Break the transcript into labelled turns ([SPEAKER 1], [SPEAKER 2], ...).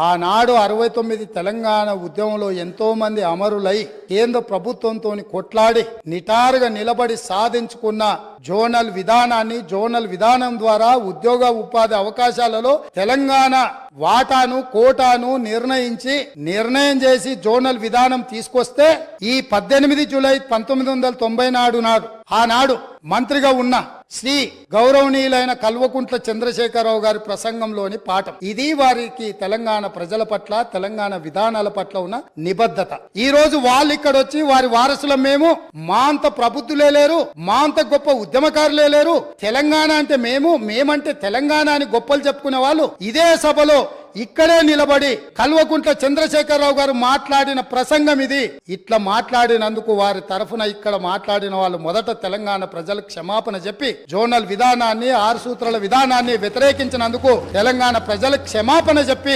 [SPEAKER 1] ఆనాడు 69 తెలంగాణ ఉద్యమంలో ఎంతో మంది అమరులై కేంద్ర ప్రభుత్వంతో కొట్లాడి నిటారుగా నిలబడి సాధించుకున్న జోనల్ విధానం ద్వారా ఉద్యోగ ఉపాధి అవకాశాలలో తెలంగాణ వాటాను కోటాను నిర్ణయం చేసి జోనల్ విధానం తీసుకొస్తే ఈ 18 జూలై 1990 ఆనాడు మంత్రిగా ఉన్న శ్రీ గౌరవనీయులైన కల్వకుంట్ల చంద్రశేఖరరావు గారి ప్రసంగంలోని పాఠం ఇది వారికి తెలంగాణ ప్రజల పట్ల తెలంగాణ విధానాల పట్ల ఉన్న నిబద్ధత. ఈ రోజు వాళ్ళు ఇక్కడ వచ్చి వారి వారసులం మేము, మా అంత ప్రబుద్ధులే లేరు, మా అంత గొప్ప ఉద్యమకారులే లేరు, తెలంగాణ అంటే మేమంటే తెలంగాణ అని గొప్పలు చెప్పుకునే వాళ్ళు ఇదే సభలో ఇక్కడే నిలబడి కల్వకుంట్ల చంద్రశేఖరరావు గారు మాట్లాడిన ప్రసంగం ఇది. ఇట్లా మాట్లాడినందుకు వారి తరఫున ఇక్కడ మాట్లాడిన వాళ్ళు మొదట తెలంగాణ ప్రజలకు క్షమాపణ చెప్పి జోనల్ విధానాన్ని 6 సూత్రాల విధానాన్ని వ్యతిరేకించినందుకు తెలంగాణ ప్రజలకు క్షమాపణ చెప్పి